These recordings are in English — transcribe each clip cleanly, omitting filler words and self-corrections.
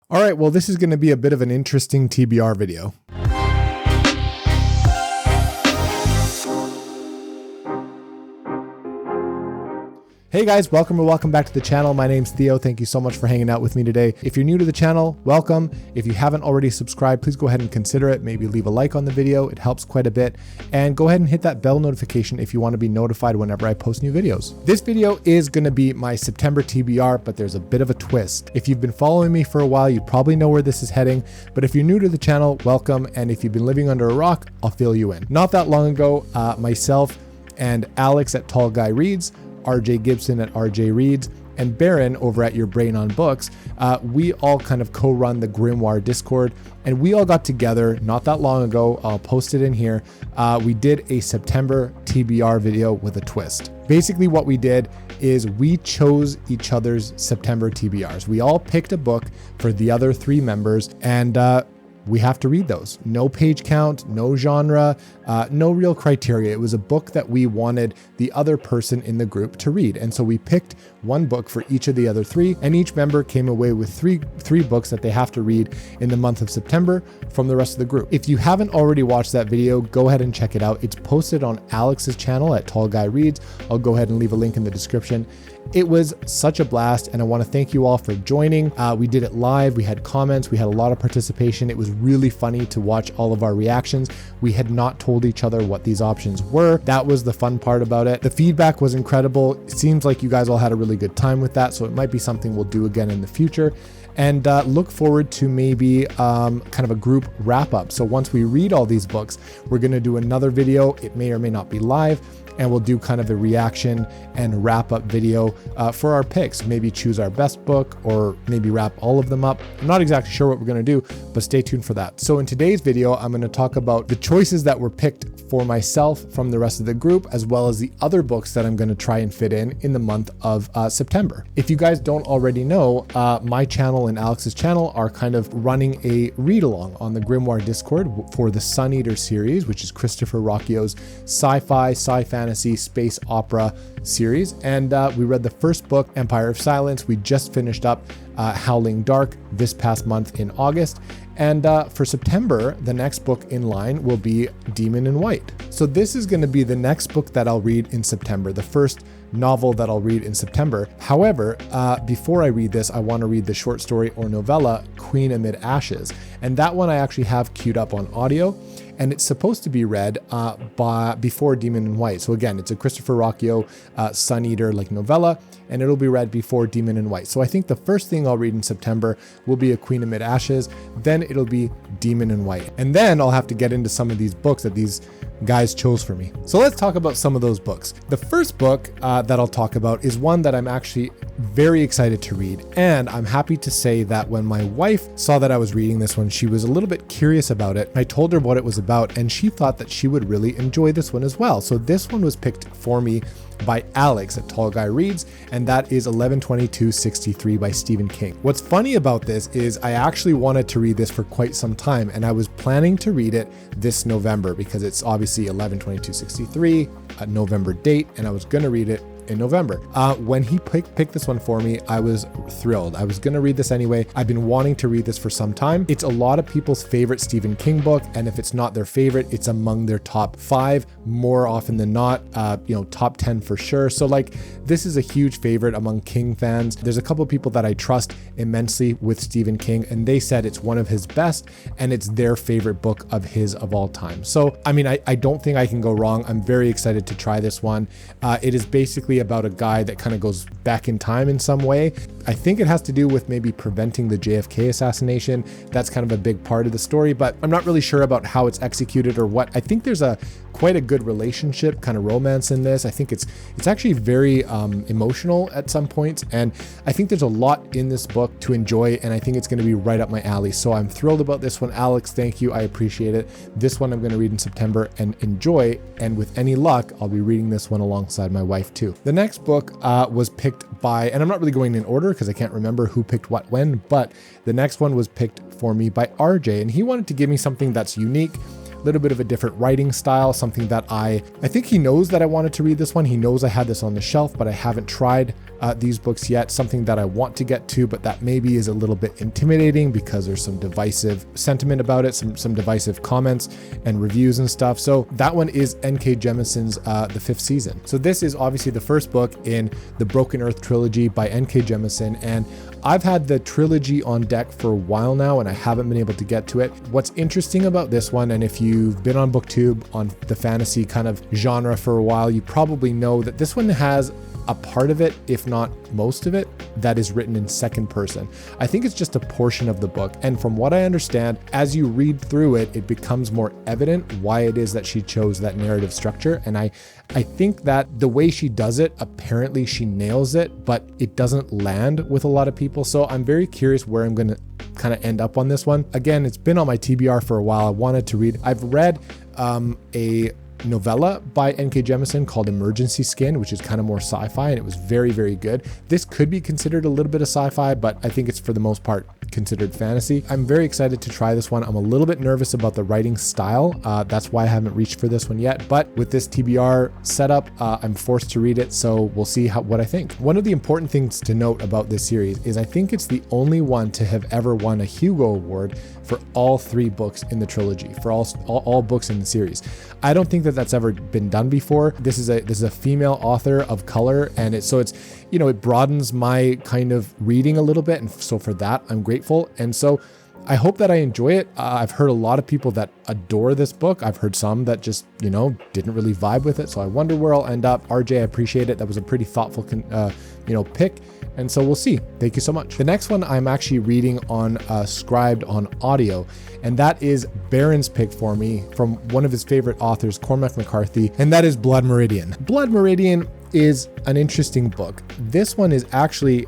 All right, well, this is going to be a bit of an interesting TBR video. Hey guys, welcome back to the channel. My name's Theo. Thank you so much for hanging out with me today. If you're new to the channel, welcome. If you haven't already subscribed, please go ahead and consider it. Maybe leave a like on the video. It helps quite a bit. And go ahead and hit that bell notification if you want to be notified whenever I post new videos. This video is going to be my September TBR, but there's a bit of a twist. If you've been following me for a while, you probably know where this is heading. But if you're new to the channel, welcome. And if you've been living under a rock, I'll fill you in. Not that long ago, myself and Alex at Tall Guy Reads, RJ Gibson at RJ Reads, and Baron over at Your Brain on Books, we all kind of co-run the Grimoire Discord, and we all got together not that long ago. I'll post it in here. We did a September TBR video with a twist. Basically what we did is we chose each other's September TBRs. We all picked a book for the other three members, and we have to read those. No page count, no genre, no real criteria. It was a book that we wanted the other person in the group to read. And so we picked one book for each of the other three, and each member came away with three books that they have to read in the month of September from the rest of the group. If you haven't already watched that video, go ahead and check it out. It's posted on Alex's channel at Tall Guy Reads. I'll go ahead and leave a link in the description. It was such a blast, and I want to thank you all for joining. We did it live. We had comments. We had a lot of participation. It was really funny to watch all of our reactions. We had not told each other what these options were. That was the fun part about it. The feedback was incredible. It seems like you guys all had a really good time with that, so it might be something we'll do again in the future. And look forward to maybe kind of a group wrap up. So once we read all these books, we're going to do another video. It may or may not be live, and we'll do kind of a reaction and wrap up video for our picks. Maybe choose our best book, or maybe wrap all of them up. I'm not exactly sure what we're going to do, but stay tuned for that. So in today's video, I'm going to talk about the choices that were picked for myself from the rest of the group, as well as the other books that I'm going to try and fit in the month of September. If you guys don't already know, my channel and Alex's channel are kind of running a read-along on the Grimoire Discord for the Sun Eater series, which is Christopher Rocchio's sci fantasy space opera series. And we read the first book, Empire of Silence. We just finished up Howling Dark this past month in August. And for September, the next book in line will be Demon in White. So this is going to be the next book that I'll read in September, the first novel that I'll read in September. However, before I read this, I want to read the short story or novella, Queen Amid Ashes. And that one I actually have queued up on audio, and it's supposed to be read before Demon in White. So again, it's a Christopher Rocchio Sun Eater like novella, and it'll be read before Demon in White. So I think the first thing I'll read in September will be A Queen Amid Ashes, then it'll be Demon in White. And then I'll have to get into some of these books that these guys chose for me. So let's talk about some of those books. The first book that I'll talk about is one that I'm actually very excited to read. And I'm happy to say that when my wife saw that I was reading this one, she was a little bit curious about it. I told her what it was about, and she thought that she would really enjoy this one as well. So this one was picked for me by Alex at Tall Guy Reads, and that is 11/22/63 by Stephen King. What's funny about this is I actually wanted to read this for quite some time, and I was planning to read it this November because it's obviously 11/22/63, a November date, and I was going to read it in November. When he picked this one for me, I was thrilled. I was going to read this anyway. I've been wanting to read this for some time. It's a lot of people's favorite Stephen King book, and if it's not their favorite, it's among their top 5 more often than not, top 10 for sure. So like, this is a huge favorite among King fans. There's a couple of people that I trust immensely with Stephen King, and they said it's one of his best, and it's their favorite book of his of all time. So, I mean, I don't think I can go wrong. I'm very excited to try this one. It is basically about a guy that kind of goes back in time in some way. I think it has to do with maybe preventing the JFK assassination. That's kind of a big part of the story, but I'm not really sure about how it's executed or what. I think there's quite a good relationship, kind of romance in this. I think it's actually very emotional at some points, and I think there's a lot in this book to enjoy, and I think it's going to be right up my alley. So I'm thrilled about this one. Alex, thank you. I appreciate it. This one I'm going to read in September and enjoy, and with any luck, I'll be reading this one alongside my wife too. The next book was picked by, and I'm not really going in order because I can't remember who picked what when, but the next one was picked for me by RJ, and he wanted to give me something that's unique, a little bit of a different writing style, something that I think he knows that I wanted to read this one. He knows I had this on the shelf, but I haven't tried these books yet, something that I want to get to, but that maybe is a little bit intimidating because there's some divisive sentiment about it, some divisive comments and reviews and stuff. So that one is N.K. Jemisin's The Fifth Season. So this is obviously the first book in the Broken Earth trilogy by N.K. Jemisin, and I've had the trilogy on deck for a while now and I haven't been able to get to it. What's interesting about this one, and if you've been on BookTube on the fantasy kind of genre for a while, you probably know that this one has a part of it, if not most of it, that is written in second person. I think it's just a portion of the book. And from what I understand, as you read through it, it becomes more evident why it is that she chose that narrative structure. And I think that the way she does it, apparently she nails it, but it doesn't land with a lot of people. So I'm very curious where I'm going to kind of end up on this one. Again, it's been on my TBR for a while. I wanted to read. I've read a novella by N.K. Jemisin called Emergency Skin, which is kind of more sci-fi, and it was very, very good. This could be considered a little bit of sci-fi, but I think it's for the most part considered fantasy. I'm very excited to try this one. I'm a little bit nervous about the writing style. That's why I haven't reached for this one yet. But with this TBR setup, I'm forced to read it, so we'll see what I think. One of the important things to note about this series is I think it's the only one to have ever won a Hugo Award for all 3 books in the trilogy, for all books in the series. I don't think that that's ever been done before. This is a female author of color, and it's it broadens my kind of reading a little bit, and so for that I'm grateful. And so I hope that I enjoy it. I've heard a lot of people that adore this book. I've heard some that just, didn't really vibe with it. So I wonder where I'll end up. RJ, I appreciate it. That was a pretty thoughtful, pick. And so we'll see. Thank you so much. The next one I'm actually reading on Scribed on audio, and that is Baron's pick for me from one of his favorite authors, Cormac McCarthy, and that is Blood Meridian. Blood Meridian is an interesting book. This one is actually,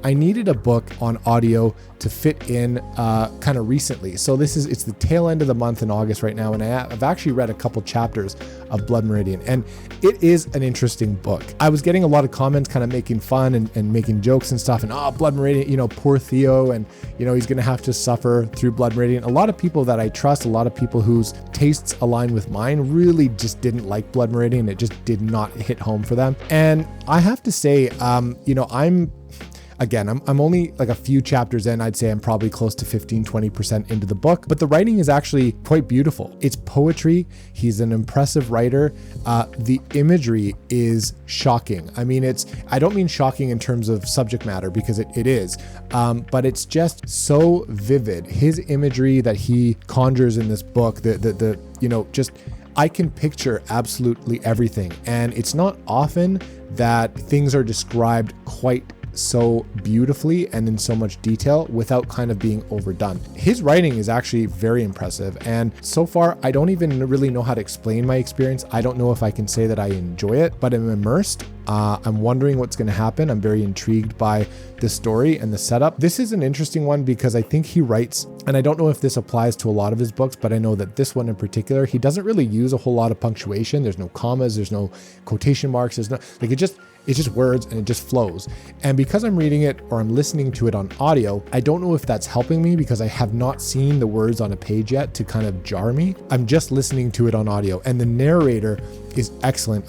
I needed a book on audio to fit in kind of recently. So it's the tail end of the month in August right now, and I've actually read a couple chapters of Blood Meridian, and it is an interesting book. I was getting a lot of comments kind of making fun and making jokes and stuff, and Blood Meridian, poor Theo, and he's gonna have to suffer through Blood Meridian. A lot of people that I trust, a lot of people whose tastes align with mine, really just didn't like Blood Meridian. It just did not hit home for them. And I have to say, I'm only like a few chapters in. I'd say I'm probably close to 15-20% into the book, but the writing is actually quite beautiful. It's poetry. He's an impressive writer. The imagery is shocking. I mean, I don't mean shocking in terms of subject matter, because it is, but it's just so vivid. His imagery that he conjures in this book, I can picture absolutely everything. And it's not often that things are described quite so beautifully and in so much detail without kind of being overdone. His writing is actually very impressive, and so far I don't even really know how to explain my experience. I don't know if I can say that I enjoy it, but I'm immersed. I'm wondering what's going to happen. I'm very intrigued by the story and the setup. This is an interesting one because I think he writes, and I don't know if this applies to a lot of his books, but I know that this one in particular, he doesn't really use a whole lot of punctuation. There's no commas, there's no quotation marks, there's no, it's just words and it just flows. And because I'm reading it or I'm listening to it on audio, I don't know if that's helping me because I have not seen the words on a page yet to kind of jar me. I'm just listening to it on audio, and the narrator is excellent.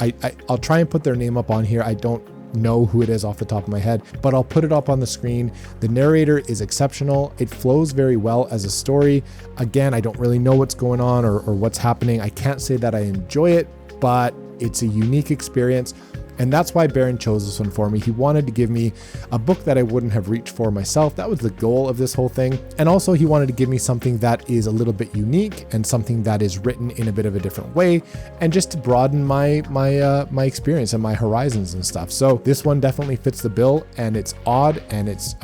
I'll try and put their name up on here. I don't know who it is off the top of my head, but I'll put it up on the screen. The narrator is exceptional. It flows very well as a story. Again, I don't really know what's going on or what's happening. I can't say that I enjoy it, but it's a unique experience. And that's why Baron chose this one for me. He wanted to give me a book that I wouldn't have reached for myself. That was the goal of this whole thing. And also he wanted to give me something that is a little bit unique and something that is written in a bit of a different way, and just to broaden my experience and my horizons and stuff. So this one definitely fits the bill, and it's odd and it's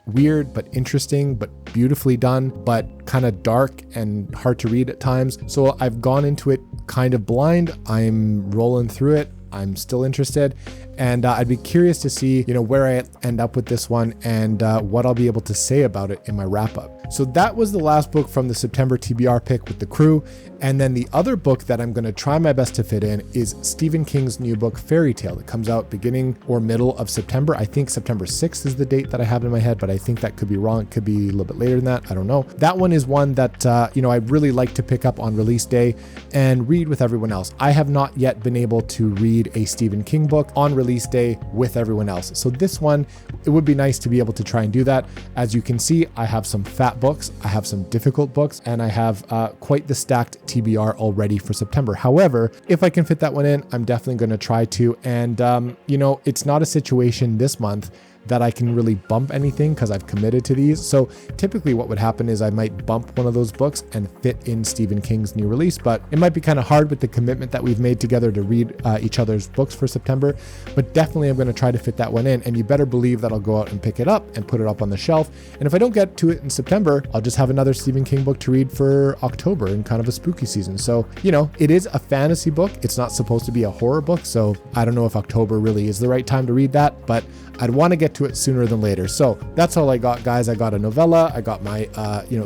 weird but interesting but beautifully done, but kind of dark and hard to read at times. So I've gone into it kind of blind. I'm rolling through it. I'm still interested, and I'd be curious to see, where I end up with this one and what I'll be able to say about it in my wrap up. So that was the last book from the September TBR pick with the crew. And then the other book that I'm going to try my best to fit in is Stephen King's new book, Fairy Tale. It comes out beginning or middle of September. I think September 6th is the date that I have in my head, but I think that could be wrong. It could be a little bit later than that. I don't know. That one is one that, I'd really like to pick up on release day and read with everyone else. I have not yet been able to read a Stephen King book on release release day with everyone else. So this one, it would be nice to be able to try and do that. As you can see, I have some fat books, I have some difficult books, and I have quite the stacked TBR already for September. However, if I can fit that one in, I'm definitely going to try to. And, you know, it's not a situation this month that I can really bump anything because I've committed to these. So typically what would happen is I might bump one of those books and fit in Stephen King's new release, but it might be kind of hard with the commitment that we've made together to read each other's books for September. But definitely I'm going to try to fit that one in, and you better believe that I'll go out and pick it up and put it up on the shelf. And if I don't get to it in September, I'll just have another Stephen King book to read for October in kind of a spooky season. So, you know, it is a fantasy book. It's not supposed to be a horror book. So I don't know if October really is the right time to read that, but I'd want to get to it sooner than later. So that's all I got, guys. I got a novella. I got my,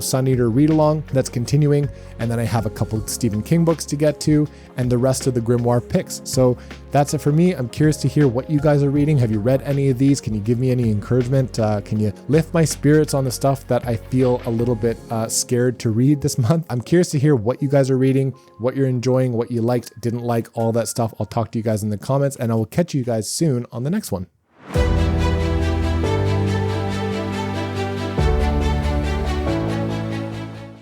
Sun Eater read-along that's continuing. And then I have a couple Stephen King books to get to and the rest of the Grimoire picks. So that's it for me. I'm curious to hear what you guys are reading. Have you read any of these? Can you give me any encouragement? Can you lift my spirits on the stuff that I feel a little bit scared to read this month? I'm curious to hear what you guys are reading, what you're enjoying, what you liked, didn't like, all that stuff. I'll talk to you guys in the comments, and I will catch you guys soon on the next one.